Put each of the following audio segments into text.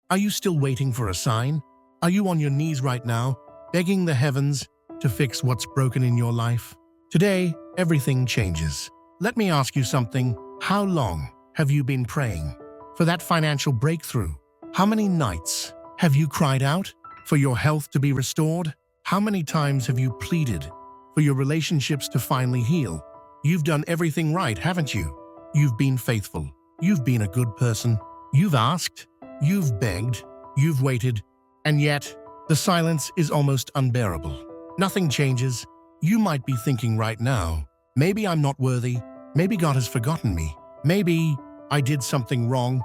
Are you still waiting for a sign? Are you on your knees right now, begging the heavens to fix what's broken in your life? Today, everything changes. Let me ask you something. How long have you been praying for that financial breakthrough? How many nights have you cried out for your health to be restored? How many times have you pleaded for your relationships to finally heal? You've done everything right, haven't you? You've been faithful. You've been a good person. You've asked. You've begged. You've waited. And yet, the silence is almost unbearable. Nothing changes. You might be thinking right now, maybe I'm not worthy. Maybe God has forgotten me. Maybe I did something wrong.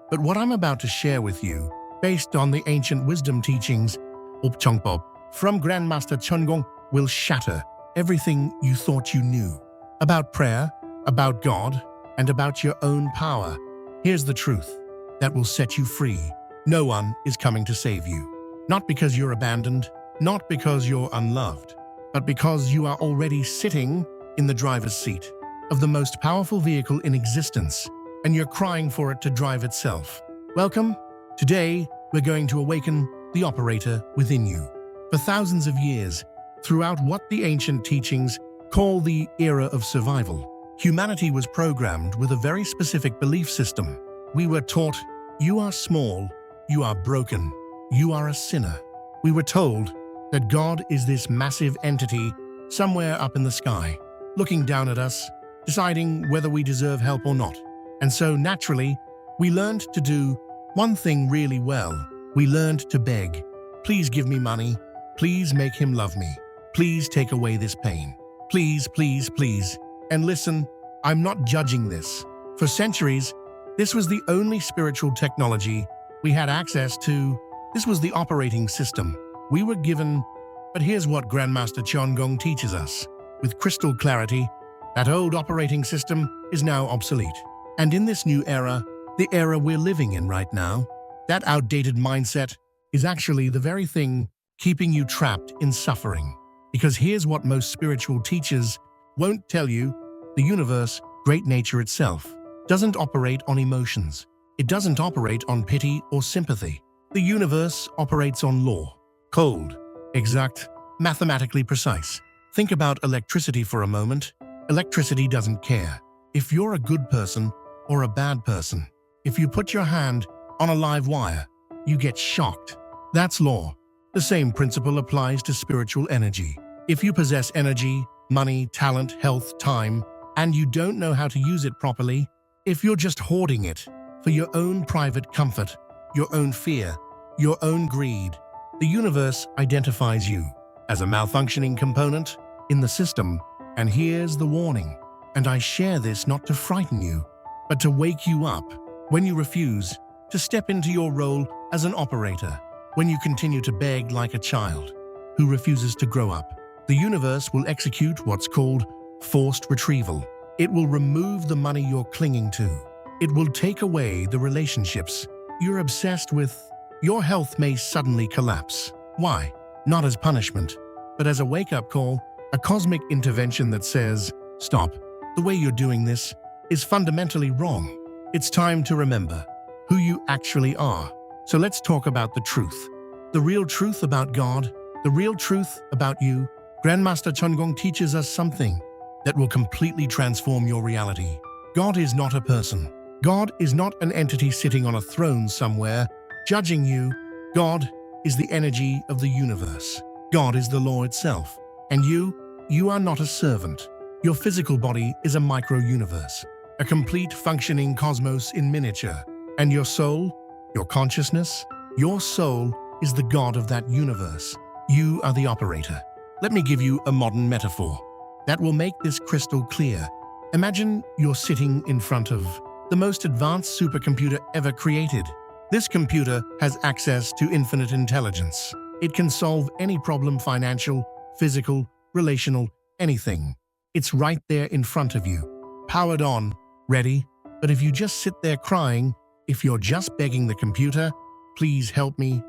But what I'm about to share with you, based on the ancient wisdom teachings of Jungbub from Grandmaster Cheon Gong, will shatter everything you thought you knew about prayer, about God, and about your own power. Here's the truth that will set you free. No one is coming to save you. Not because you're abandoned, not because you're unloved, but because you are already sitting in the driver's seat of the most powerful vehicle in existence, and you're crying for it to drive itself. Welcome. Today, we're going to awaken the operator within you. For thousands of years, throughout what the ancient teachings call the era of survival, humanity was programmed with a very specific belief system. We were taught, you are small, you are broken, you are a sinner. We were told that God is this massive entity somewhere up in the sky, looking down at us, deciding whether we deserve help or not. And so, naturally, we learned to do one thing really well. We learned to beg. Please give me money. Please make him love me. Please take away this pain. Please, please, please. And listen, I'm not judging this. For centuries, this was the only spiritual technology we had access to. This was the operating system we were given. But here's what Grandmaster Cheon Gong teaches us with crystal clarity. That old operating system is now obsolete. And in this new era, the era we're living in right now, that outdated mindset is actually the very thing keeping you trapped in suffering. Because here's what most spiritual teachers won't tell you. The universe, great nature itself, doesn't operate on emotions. It doesn't operate on pity or sympathy. The universe operates on law. Cold, exact, mathematically precise. Think about electricity for a moment. Electricity doesn't care if you're a good person or a bad person. If you put your hand on a live wire, you get shocked. That's law. The same principle applies to spiritual energy. If you possess energy, money, talent, health, time, and you don't know how to use it properly, if you're just hoarding it for your own private comfort, your own fear, your own greed, the universe identifies you as a malfunctioning component in the system. And here's the warning. And I share this not to frighten you, but to wake you up when you refuse to step into your role as an operator, when you continue to beg like a child who refuses to grow up. The universe will execute what's called forced retrieval. It will remove the money you're clinging to. It will take away the relationships you're obsessed with. Your health may suddenly collapse. Why? Not as punishment, but as a wake-up call, a cosmic intervention that says, stop. The way you're doing this is fundamentally wrong. It's time to remember who you actually are. So let's talk about the truth. The real truth about God, the real truth about you. Grandmaster Cheon Gong teaches us something that will completely transform your reality. God is not a person. God is not an entity sitting on a throne somewhere, judging you. God is the energy of the universe. God is the law itself. And you are not a servant. Your physical body is a micro-universe, a complete functioning cosmos in miniature. And your soul, your consciousness, your soul is the God of that universe. You are the operator. Let me give you a modern metaphor that will make this crystal clear. Imagine you're sitting in front of the most advanced supercomputer ever created. This computer has access to infinite intelligence. It can solve any problem, financial, physical, relational, anything. It's right there in front of you, powered on, ready. But if you just sit there crying, if you're just begging the computer, please help me,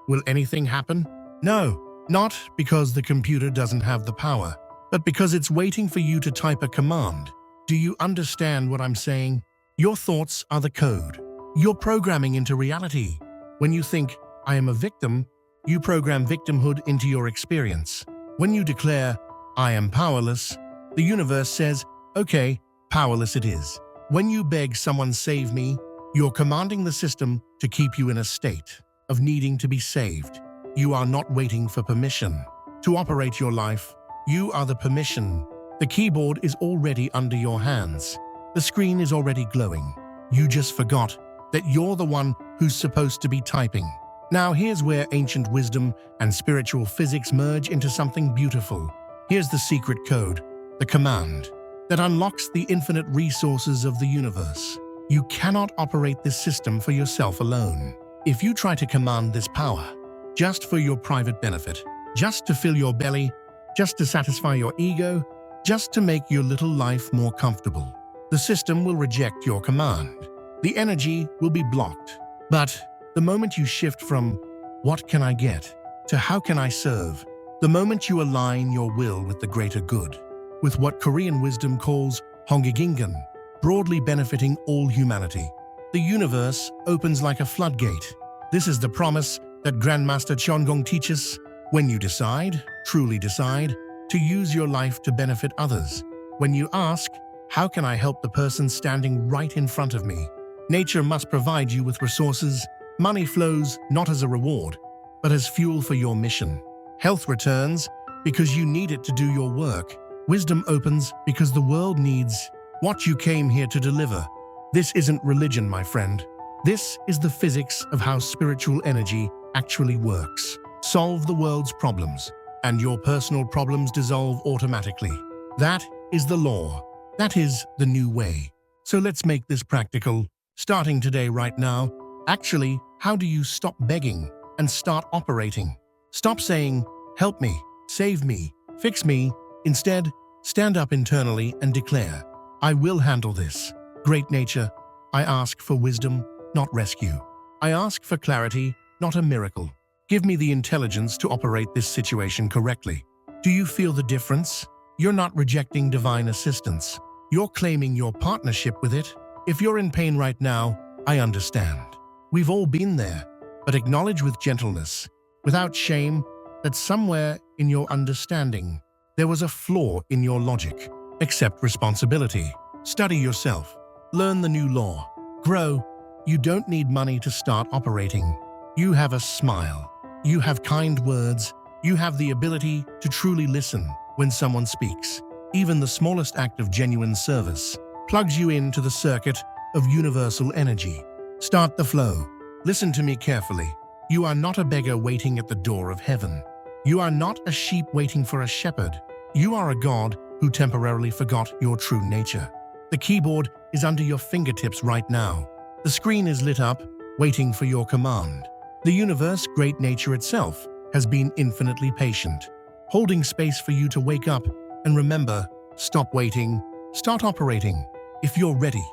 will anything happen? No, not because the computer doesn't have the power, but because it's waiting for you to type a command. Do you understand what I'm saying? Your thoughts are the code. You're programming into reality. When you think, I am a victim, you program victimhood into your experience. When you declare, I am powerless, the universe says, okay, powerless it is. When you beg someone save me, you're commanding the system to keep you in a state of needing to be saved. You are not waiting for permission to operate your life. You are the permission. The keyboard is already under your hands. The screen is already glowing. You just forgot that you're the one who's supposed to be typing. Now here's where ancient wisdom and spiritual physics merge into something beautiful. Here's the secret code, the command that unlocks the infinite resources of the universe. You cannot operate this system for yourself alone. If you try to command this power, just for your private benefit, just to fill your belly, just to satisfy your ego, just to make your little life more comfortable, the system will reject your command. The energy will be blocked. But the moment you shift from, what can I get, to how can I serve, the moment you align your will with the greater good, with what Korean wisdom calls Hongik-Ingan, broadly benefiting all humanity, the universe opens like a floodgate. This is the promise that Grandmaster Cheon Gong teaches. When you decide, truly decide, to use your life to benefit others, when you ask, how can I help the person standing right in front of me? Nature must provide you with resources. Money flows not as a reward, but as fuel for your mission. Health returns because you need it to do your work. Wisdom opens because the world needs what you came here to deliver. This isn't religion, my friend. This is the physics of how spiritual energy actually works. Solve the world's problems, and your personal problems dissolve automatically. That is the law. That is the new way. So let's make this practical. Starting today, right now, actually, how do you stop begging and start operating? Stop saying, help me, save me, fix me. Instead, stand up internally and declare, I will handle this. Great nature, I ask for wisdom, not rescue. I ask for clarity, not a miracle. Give me the intelligence to operate this situation correctly. Do you feel the difference? You're not rejecting divine assistance. You're claiming your partnership with it. If you're in pain right now, I understand. We've all been there, but acknowledge with gentleness, without shame, that somewhere in your understanding, there was a flaw in your logic. Accept responsibility. Study yourself. Learn the new law. Grow. You don't need money to start operating. You have a smile. You have kind words. You have the ability to truly listen when someone speaks. Even the smallest act of genuine service plugs you into the circuit of universal energy. Start the flow. Listen to me carefully. You are not a beggar waiting at the door of heaven. You are not a sheep waiting for a shepherd. You are a God who temporarily forgot your true nature. The keyboard is under your fingertips right now. The screen is lit up, waiting for your command. The universe, great nature itself, has been infinitely patient, holding space for you to wake up and remember, stop waiting, start operating. If you're ready,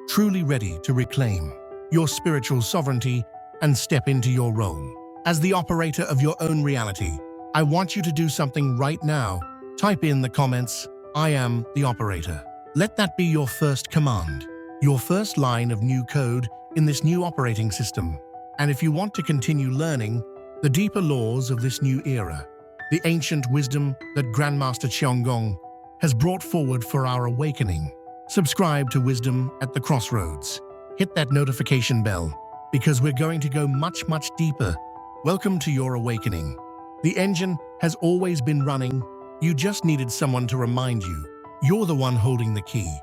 truly ready to reclaim your spiritual sovereignty and step into your role as the operator of your own reality, I want you to do something right now. Type in the comments, I am the operator. Let that be your first command, your first line of new code in this new operating system. And if you want to continue learning the deeper laws of this new era, the ancient wisdom that Grandmaster Cheon Gong has brought forward for our awakening, subscribe to Wisdom at the Crossroads. Hit that notification bell, because we're going to go much, much deeper. Welcome to your awakening. The engine has always been running. You just needed someone to remind you. You're the one holding the key.